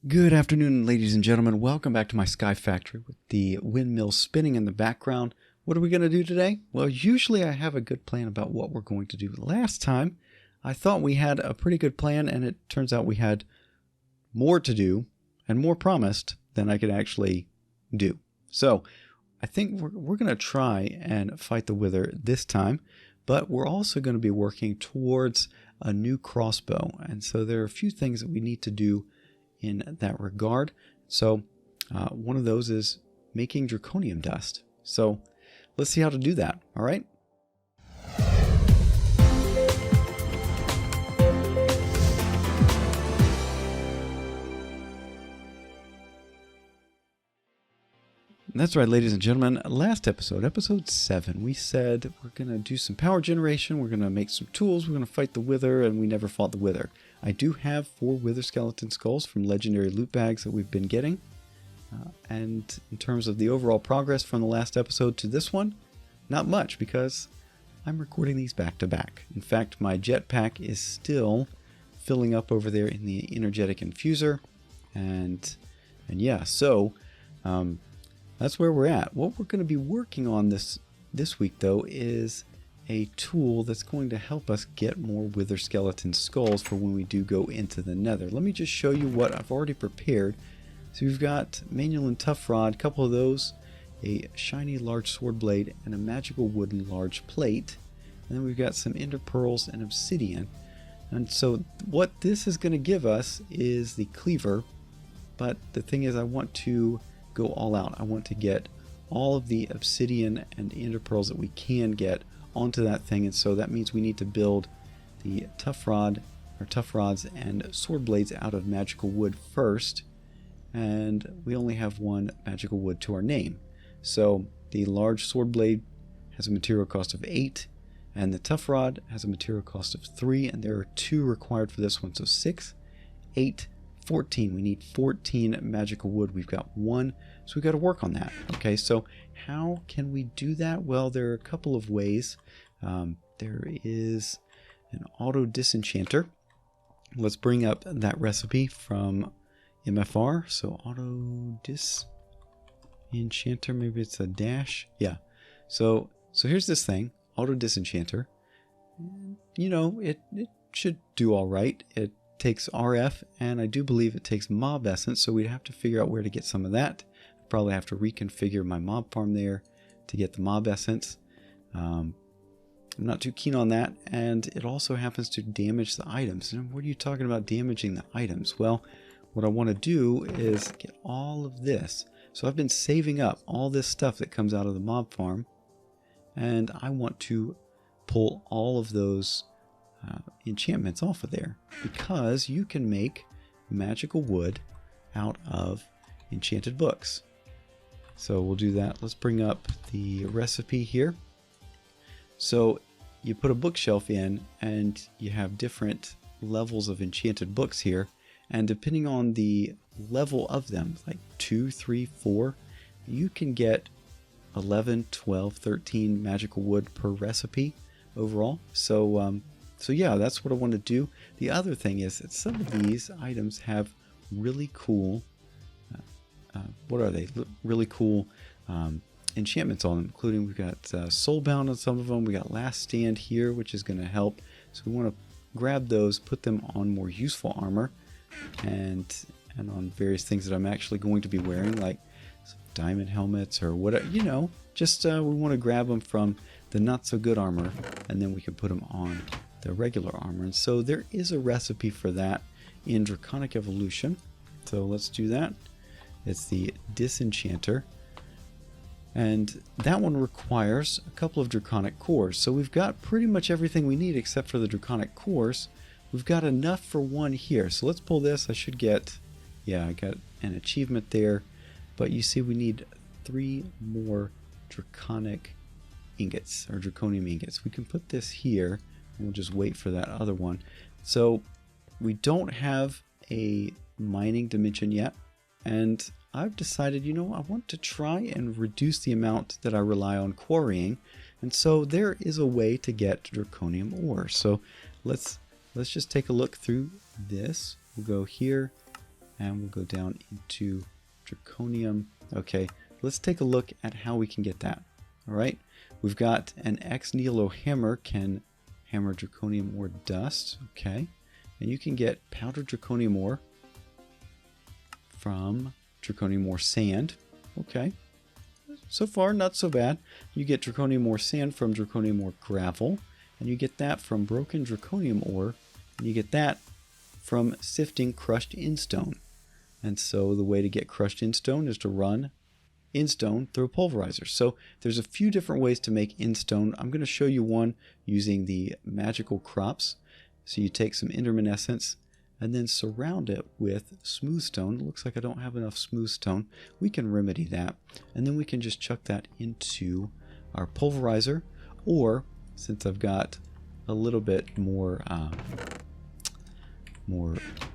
Good afternoon, ladies and gentlemen. Welcome back to my SkyFactory with the windmill spinning in the background. What are we going to do today? Well, usually I have a good plan about what we're going to do. Last time, I thought we had a pretty good plan, and it turns out we had more to do and more promised than I could actually do. So, I think we're going to try and fight the Wither this time, but we're also going to be working towards a new crossbow. And so there are a few things that we need to do in that regard. So one of those is making draconium dust. So let's see how to do that. All right. That's right, ladies and gentlemen. Last episode, episode 7, we said we're going to do some power generation, we're going to make some tools, we're going to fight the Wither, and we never fought the Wither. I do have 4 Wither skeleton skulls from legendary loot bags that we've been getting. And in terms of the overall progress from the last episode to this one, not much, because I'm recording these back to back. In fact, my jetpack is still filling up over there in the energetic infuser. And yeah, so that's where we're at. What we're going to be working on this week, though, is a tool that's going to help us get more Wither skeleton skulls for when we do go into the Nether. Let me just show you what I've already prepared. So we've got manual and tough rod, a couple of those, a shiny large sword blade, and a magical wooden large plate. And then we've got some ender pearls and obsidian. And so what this is going to give us is the cleaver. But the thing is, I want to go all out. I want to get all of the obsidian and ender pearls that we can get onto that thing, and so that means we need to build the tough rods and sword blades out of magical wood first, and we only have 1 magical wood to our name. So the large sword blade has a material cost of 8, and the tough rod has a material cost of 3, and there are 2 required for this one. So 6, 8, 14. We need 14 magical wood. We've got 1, so we've got to work on that. Okay, so how can we do that? Well, there are a couple of ways. There is an auto disenchanter. Let's bring up that recipe from MFR. So auto disenchanter, maybe it's a dash. Yeah. So here's this thing, auto disenchanter. You know, it should do all right. It takes RF, and I do believe it takes mob essence, so we'd have to figure out where to get some of that. I'd probably have to reconfigure my mob farm there to get the mob essence. I'm not too keen on that, and it also happens to damage the items. And what are you talking about damaging the items? Well, what I want to do is get all of this. So I've been saving up all this stuff that comes out of the mob farm, and I want to pull all of those enchantments off of there, because you can make magical wood out of enchanted books. So we'll do that. Let's bring up the recipe here. So you put a bookshelf in, and you have different levels of enchanted books here, and depending on the level of them, like 2, 3, 4, you can get 11, 12, 13 magical wood per recipe overall. So yeah, that's what I want to do. The other thing is that some of these items have really cool, what are they? Really cool enchantments on them, including we've got Soulbound on some of them. We got Last Stand here, which is going to help. So we want to grab those, put them on more useful armor, and on various things that I'm actually going to be wearing, like some diamond helmets or whatever. You know, just we want to grab them from the not so good armor, and then we can put them on the regular armor. And so there is a recipe for that in Draconic Evolution. So let's do that. It's the disenchanter, and that one requires a couple of draconic cores. So we've got pretty much everything we need except for the draconic cores. We've got enough for 1 here. So let's pull this. I should get, yeah, I got an achievement there, but you see we need 3 more draconic ingots, or draconium ingots. We can put this here, and we'll just wait for that other one. So we don't have a mining dimension yet, and I've decided, you know, I want to try and reduce the amount that I rely on quarrying, and so there is a way to get draconium ore. So let's just take a look through this. We'll go here, and we'll go down into draconium. Okay, let's take a look at how we can get that. All right, we've got an Ex Nihilo hammer can hammer draconium ore dust. Okay, and you can get powdered draconium ore from draconium ore sand. Okay, so far not so bad. You get draconium ore sand from draconium ore gravel, and you get that from broken draconium ore, and you get that from sifting crushed instone. And so the way to get crushed instone is to run instone through a pulverizer. So there's a few different ways to make instone. I'm going to show you one using the magical crops. So you take some interminescence and then surround it with smooth stone. It looks like I don't have enough smooth stone. We can remedy that, and then we can just chuck that into our pulverizer, or since I've got a little bit more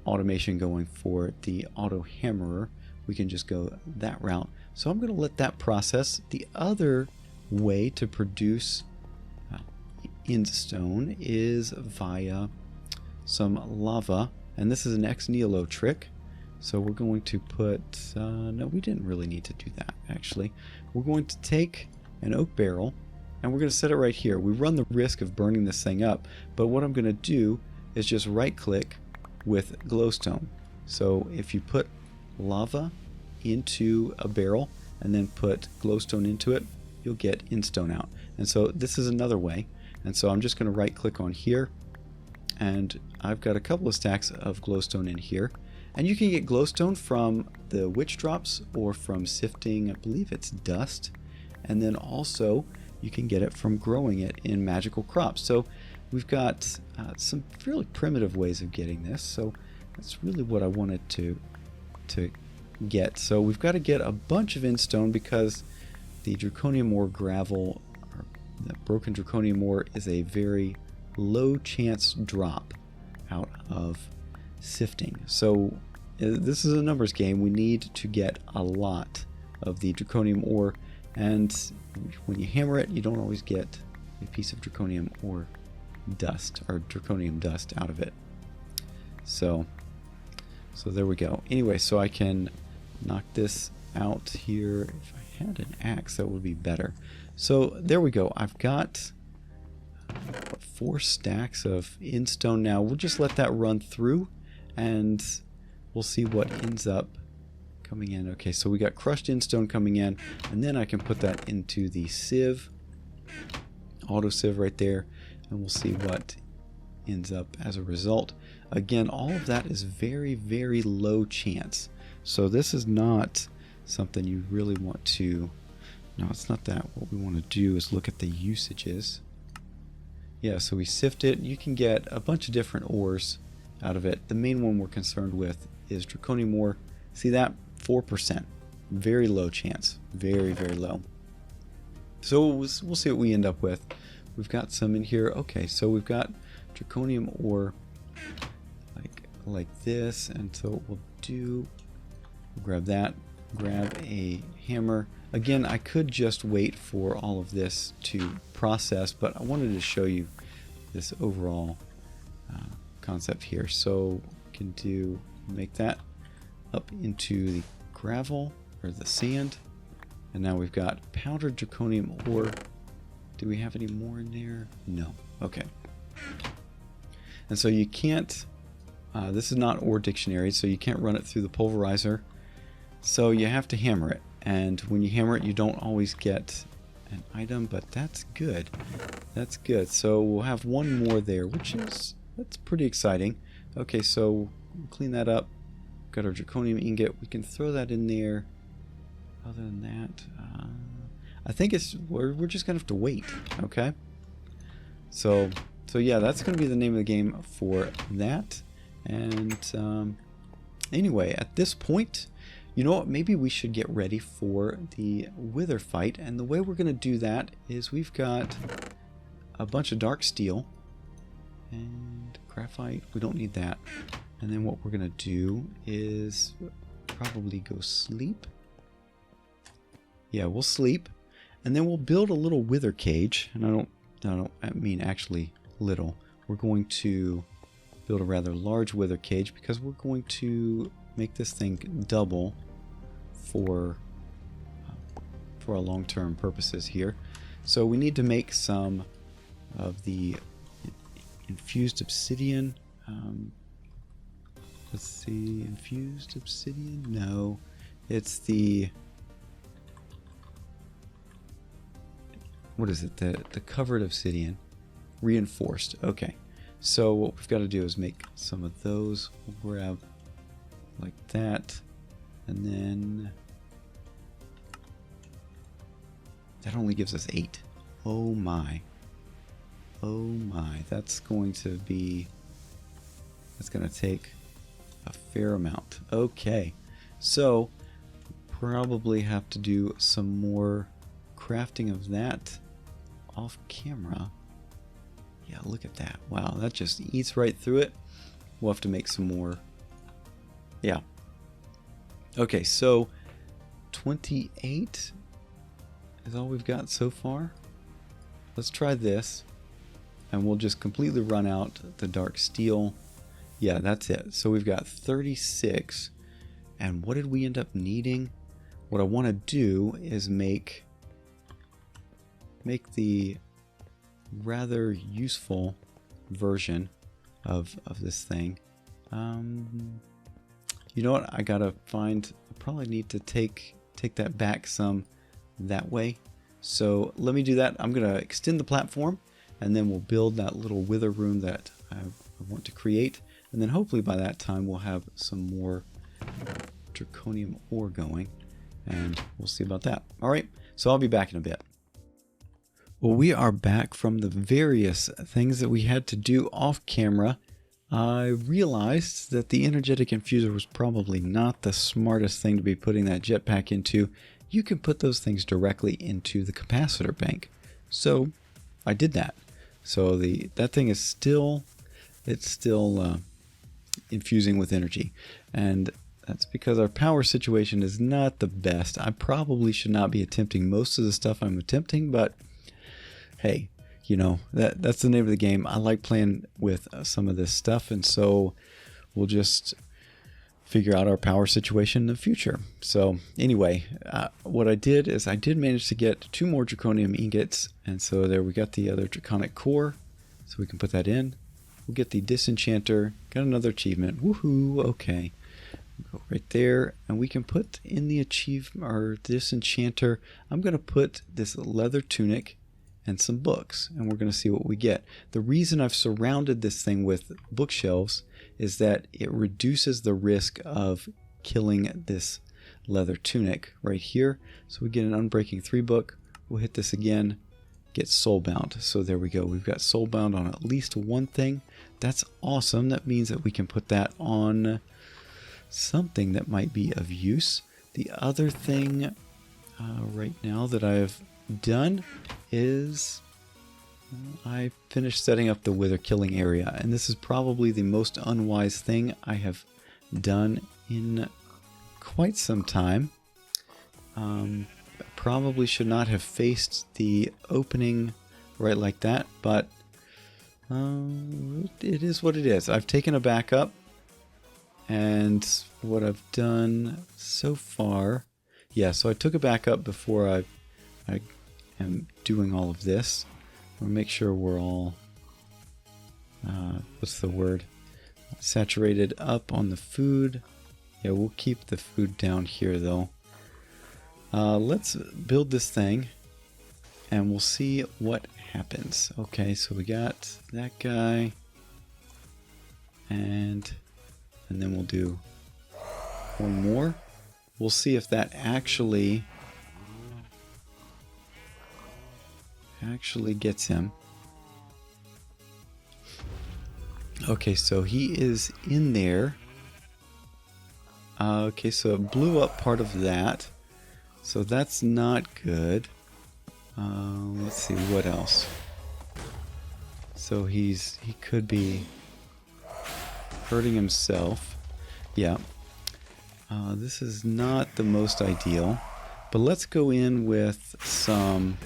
automation going for the auto hammerer, we can just go that route. So I'm going to let that process. The other way to produce instone is via some lava, and this is an Ex Nihilo trick. So we're going to put, no, we didn't really need to do that actually. We're going to take an oak barrel and we're going to set it right here. We run the risk of burning this thing up, but what I'm going to do is just right click with glowstone. So if you put lava into a barrel and then put glowstone into it, you'll get instone out. And so this is another way. And so I'm just going to right click on here, and I've got a couple of stacks of glowstone in here. And you can get glowstone from the witch drops or from sifting, I believe it's dust. And then also you can get it from growing it in magical crops. So we've got some fairly primitive ways of getting this. So that's really what I wanted to get. So we've got to get a bunch of instone because the draconium ore gravel, or the broken draconium ore, is a very low chance drop out of sifting. So this is a numbers game. We need to get a lot of the draconium ore, and when you hammer it, you don't always get a piece of draconium ore dust or draconium dust out of it. So there we go. Anyway, so I can knock this out here. If I had an axe, that would be better. So there we go. I've got 4 stacks of instone now. We'll just let that run through and we'll see what ends up coming in. Okay, so we got crushed instone coming in, and then I can put that into the sieve, auto sieve right there, and we'll see what ends up as a result. Again, all of that is very, very low chance. So this is not something you really want to, no, it's not that. What we want to do is look at the usages. Yeah, so we sift it. You can get a bunch of different ores out of it. The main one we're concerned with is draconium ore. See that? 4%. Very low chance. Very, very low. So we'll see what we end up with. We've got some in here. Okay, so we've got draconium ore like this, and so what we'll do, we'll grab that, grab a hammer. Again, I could just wait for all of this to process, but I wanted to show you this overall concept here. So we can make that up into the gravel or the sand, and now we've got powdered draconium ore. Do we have any more in there? No. Okay. And so you can't, this is not ore dictionary, so you can't run it through the pulverizer. So you have to hammer it. And when you hammer it, you don't always get an item, but that's good. That's good. So we'll have one more there, that's pretty exciting. Okay, so we'll clean that up. Got our draconium ingot. We can throw that in there. Other than that, I think we're just gonna have to wait. Okay. So yeah, that's gonna be the name of the game for that. And anyway, at this point, you know what? Maybe we should get ready for the Wither fight. And the way we're gonna do that is we've got a bunch of dark steel and graphite. We don't need that. And then what we're gonna do is probably go sleep. Yeah, we'll sleep, and then we'll build a little wither cage. And I mean actually little. We're going to build a rather large wither cage because we're going to make this thing double for our long-term purposes here. So we need to make some of the infused obsidian. Let's see, infused obsidian? No, it's the, what is it? The covered obsidian, reinforced. Okay, so what we've got to do is make some of those. We'll grab like that, and then that only gives us 8. Oh my. Oh my. That's going to take a fair amount. Okay. So probably have to do some more crafting of that off camera. Yeah, look at that. Wow, that just eats right through it. We'll have to make some more. Yeah. Okay, so 28 is all we've got so far. Let's try this, and we'll just completely run out the dark steel. Yeah, that's it. So we've got 36, and what did we end up needing? What I want to do is make the rather useful version of this thing. You know what? I probably need to take that back some that way. So let me do that. I'm going to extend the platform, and then we'll build that little wither room that I want to create. And then hopefully by that time we'll have some more draconium ore going, and we'll see about that. All right, so I'll be back in a bit. Well, we are back from the various things that we had to do off camera. I realized that the energetic infuser was probably not the smartest thing to be putting that jetpack into. You can put those things directly into the capacitor bank. So I did that. So that thing is still infusing with energy, and that's because our power situation is not the best. I probably should not be attempting most of the stuff I'm attempting, but hey, you know, that's the name of the game. I like playing with some of this stuff, and so we'll just figure out our power situation in the future. So anyway, what I did is I did manage to get 2 more draconium ingots, and so there we got the other draconic core, so we can put that in. We'll get the disenchanter, got another achievement. Woohoo! Okay, go right there, and we can put in the our disenchanter. I'm going to put this leather tunic and some books, and we're going to see what we get. The reason I've surrounded this thing with bookshelves is that it reduces the risk of killing this leather tunic right here. So we get an Unbreaking 3 book. We'll hit this again, get soulbound. So there we go. We've got soulbound on at least one thing. That's awesome. That means that we can put that on something that might be of use. The other thing right now that I've done is I finished setting up the wither killing area, and this is probably the most unwise thing I have done in quite some time. Probably should not have faced the opening right like that, but it is what it is. I've taken a backup, and what I've done so far, yeah, so I took a backup before I am doing all of this. I'll make sure we're all, what's the word? Saturated up on the food. Yeah, we'll keep the food down here though. Let's build this thing and we'll see what happens. Okay, so we got that guy, and then we'll do one more. We'll see if that actually gets him. Okay, so he is in there. Okay, so it blew up part of that, so that's not good. Let's see what else. So he could be hurting himself. Yeah. This is not the most ideal, but let's go in with some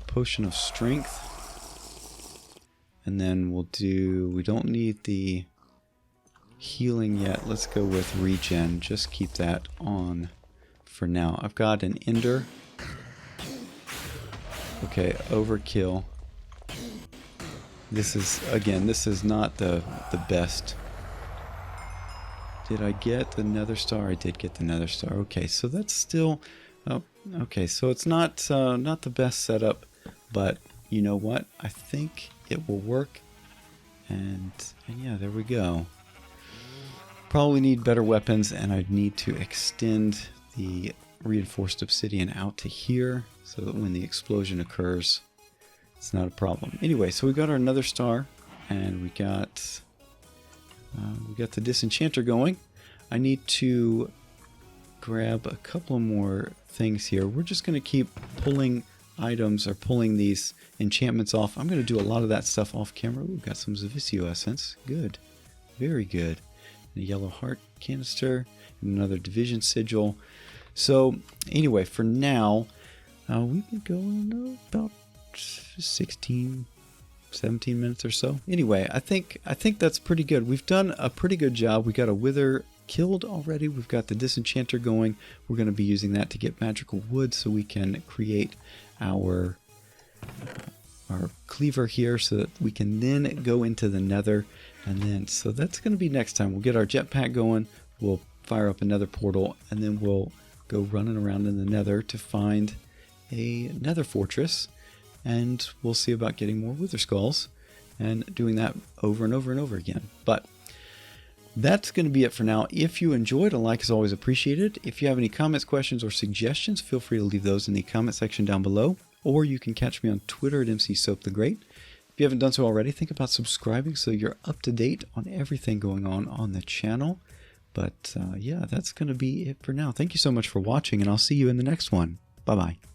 potion of strength, and then we'll do, we don't need the healing yet. Let's go with regen. Just keep that on for now. I've got an ender. Okay, overkill. This is, again, this is not the best. Did I get the nether star? I did get the nether star. Okay, so that's still... Oh, okay, so it's not not the best setup, but you know what? I think it will work. And yeah, there we go. Probably need better weapons, and I'd need to extend the reinforced obsidian out to here so that when the explosion occurs, it's not a problem. Anyway, so we got our nether star, and we got the disenchanter going. I need to grab a couple more things here. We're just going to keep pulling items or pulling these enchantments off. I'm going to do a lot of that stuff off camera. We've got some Zavisio essence. Good. Very good. And a yellow heart canister and another division sigil. So anyway, for now, we've been going about 16, 17 minutes or so. Anyway, I think that's pretty good. We've done a pretty good job. We got a wither killed already. We've got the disenchanter going. We're going to be using that to get magical wood so we can create our cleaver here so that we can then go into the nether. And then, so that's going to be next time. We'll get our jetpack going. We'll fire up another portal, and then we'll go running around in the nether to find a nether fortress. And we'll see about getting more wither skulls and doing that over and over and over again. But that's going to be it for now. If you enjoyed, a like is always appreciated. If you have any comments, questions, or suggestions, feel free to leave those in the comment section down below. Or you can catch me on Twitter at MCSoapTheGreat. If you haven't done so already, think about subscribing so you're up to date on everything going on the channel. But yeah, that's going to be it for now. Thank you so much for watching, and I'll see you in the next one. Bye-bye.